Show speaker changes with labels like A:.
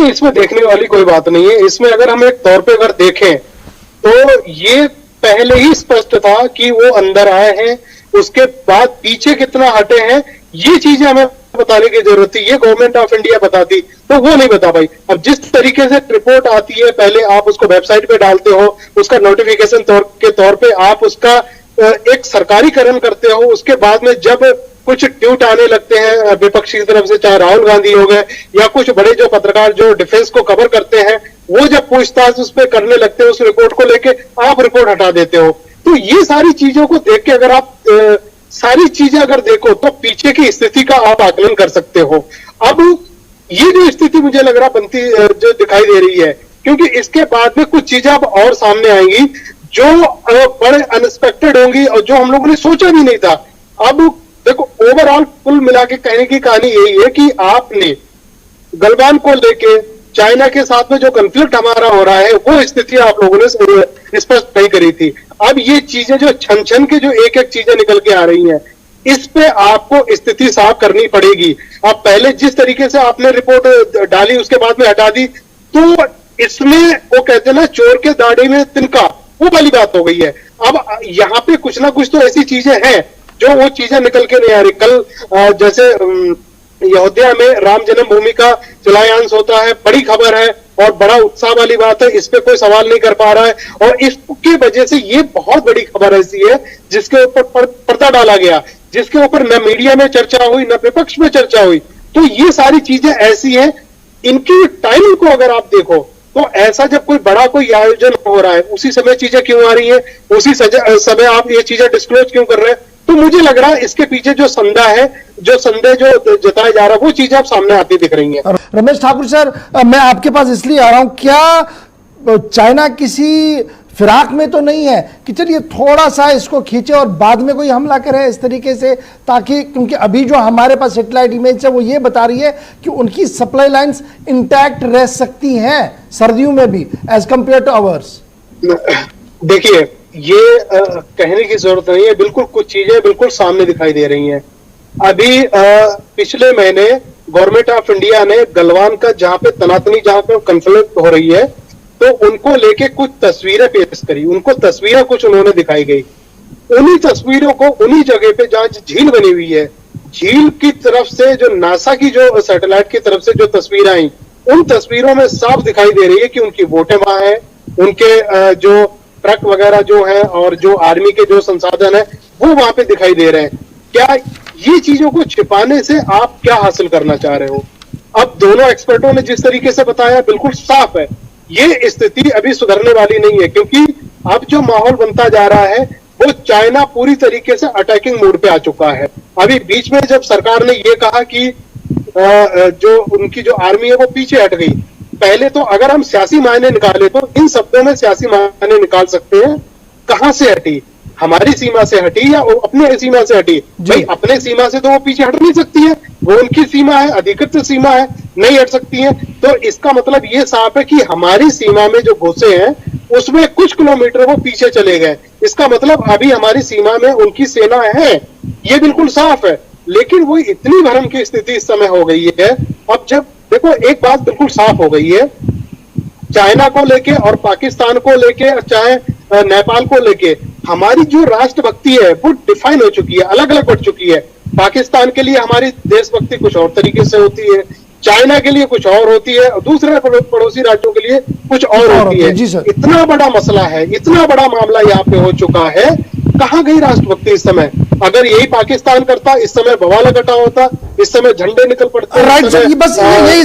A: नहीं, इसमें देखने वाली कोई बात नहीं है। इसमें अगर हम एक तौर पे अगर देखें तो ये पहले ही स्पष्ट था कि वो अंदर आए हैं, उसके बाद पीछे कितना हटे हैं ये चीजें हमें बताने की जरूरत थी। ये गवर्नमेंट ऑफ इंडिया बताती तो वो नहीं बता पाई। अब जिस तरीके से रिपोर्ट आती है, पहले आप उसको वेबसाइट पे डालते हो, उसका नोटिफिकेशन के तौर पे आप उसका एक सरकारीकरण करते हो, उसके बाद में जब कुछ ट्वीट आने लगते हैं विपक्ष की तरफ से, चाहे राहुल गांधी हो गए या कुछ बड़े जो पत्रकार जो डिफेंस को कवर करते हैं, वो जब पूछताछ उस पर करने लगते हैं, उस रिपोर्ट को लेके आप रिपोर्ट हटा देते हो। तो ये सारी चीजों को देख के अगर आप सारी चीजें अगर देखो तो पीछे की स्थिति का आप आकलन कर सकते हो। अब ये जो स्थिति मुझे लग रहा बनती जो दिखाई दे रही है, क्योंकि इसके बाद में कुछ चीजें अब और सामने आएंगी जो बड़े अनएक्सपेक्टेड होंगी और जो हम लोगों ने सोचा भी नहीं था। अब देखो, ओवरऑल कुल मिला के कहने की कहानी यही है कि आपने गलवान को लेके चाइना के साथ में जो कॉन्फ्लिक्ट हमारा हो रहा है, वो स्थिति आप लोगों ने स्पष्ट नहीं करी थी। अब ये चीजें जो छन छन के जो एक एक चीजें निकल के आ रही हैं, इस पे आपको स्थिति साफ करनी पड़ेगी। अब पहले जिस तरीके से आपने रिपोर्ट डाली उसके बाद में हटा दी, तो इसमें वो कहते हैं ना, चोर के दाढ़ी में तिनका, वो वाली बात हो गई है। अब यहाँ पे कुछ ना कुछ तो ऐसी चीजें हैं जो वो चीजें निकल के नहीं आ रही। कल जैसे अयोध्या में राम जन्मभूमि का शिलान्यास होता है, बड़ी खबर है और बड़ा उत्साह वाली बात है, इस पे कोई सवाल नहीं कर पा रहा है। और इसकी वजह से ये बहुत बड़ी खबर ऐसी है जिसके ऊपर पर्दा डाला गया, जिसके ऊपर न मीडिया में चर्चा हुई न विपक्ष में चर्चा हुई। तो ये सारी चीजें ऐसी हैं, इनकी टाइमिंग को अगर आप देखो तो ऐसा जब कोई बड़ा कोई आयोजन हो रहा है, उसी समय चीजें क्यों आ रही है, उसी समय आप ये चीजें डिस्क्लोज क्यों कर रहे हैं। तो मुझे लग रहा है इसके पीछे जो संदेह है, जो संदेह जो जताया जा रहा है, वो चीजें अब सामने आती दिख रही हैं।
B: रमेश ठाकुर सर, मैं आपके पास इसलिए आ रहा हूं, क्या चाइना किसी फिराक में तो नहीं है कि चलिए थोड़ा सा इसको खींचे और बाद में कोई हमला करे इस तरीके से, ताकि, क्योंकि अभी जो हमारे पास सैटेलाइट इमेज है वो ये बता रही है कि उनकी सप्लाई लाइंस इंटैक्ट रह सकती हैं सर्दियों में भी एज कंपेयर टू अवर्स।
A: देखिए, ये कहने की जरूरत नहीं है, बिल्कुल कुछ चीजें बिल्कुल सामने दिखाई दे रही हैं। अभी पिछले महीने गवर्नमेंट ऑफ इंडिया ने गलवान का जहां पे तनातनी, जहां पे कॉन्फ्लिक्ट हो रही है, तो उनको लेके कुछ तस्वीरें पेश करी, उनको तस्वीरें कुछ उन्होंने दिखाई गई। उन्हीं तस्वीरों को उन्हीं जगह पे जहां झील बनी हुई है, झील की तरफ से जो नासा की जो सैटेलाइट की तरफ से जो तस्वीरें आई, उन तस्वीरों में साफ दिखाई दे रही है कि उनकी बोटें वहां है, उनके जो ट्रक वगैरह जो है और जो आर्मी के जो संसाधन है वो वहां पे दिखाई दे रहे हैं। क्या ये चीजों को छिपाने से आप क्या हासिल करना चाह रहे हो? अब दोनों एक्सपर्टों ने जिस तरीके से बताया बिल्कुल साफ है, ये स्थिति अभी सुधरने वाली नहीं है, क्योंकि अब जो माहौल बनता जा रहा है वो चाइना पूरी तरीके से अटैकिंग मोड पे आ चुका है। अभी बीच में जब सरकार ने ये कहा कि जो उनकी जो आर्मी है वो पीछे हट गई, पहले तो अगर हम सियासी मायने निकाले तो इन शब्दों में सियासी मायने निकाल सकते हैं। कहां से हटी? हमारी सीमा से हटी या अपने सीमा से हटी? भाई अपने सीमा से तो वो पीछे हट नहीं सकती है, वो उनकी सीमा है, अधिकृत सीमा है, नहीं हट सकती है। तो इसका मतलब ये साफ है कि हमारी सीमा में जो घुसे हैं उसमें कुछ किलोमीटर वो पीछे चले गए। इसका मतलब अभी हमारी सीमा में उनकी सेना है, ये बिल्कुल साफ है। लेकिन वो इतनी भरम की स्थिति इस समय हो गई है। अब जब देखो, एक बात बिल्कुल साफ हो गई है, चाइना को लेके और पाकिस्तान को लेके, चाहे नेपाल को लेके, हमारी जो राष्ट्रभक्ति है वो डिफाइन हो चुकी है, अलग अलग बढ़ चुकी है। पाकिस्तान के लिए हमारी देशभक्ति कुछ और तरीके से होती है, चाइना के लिए कुछ और होती है, और दूसरे पड़ोसी राज्यों के लिए कुछ और होती है। इतना बड़ा मसला है, इतना बड़ा मामला यहाँ पे हो चुका है, कहां गई राष्ट्रभक्ति इस समय? अगर यही पाकिस्तान करता, इस समय बवाल इकट्ठा होता, इस समय झंडे निकल पड़ते।
B: राइट, बस यही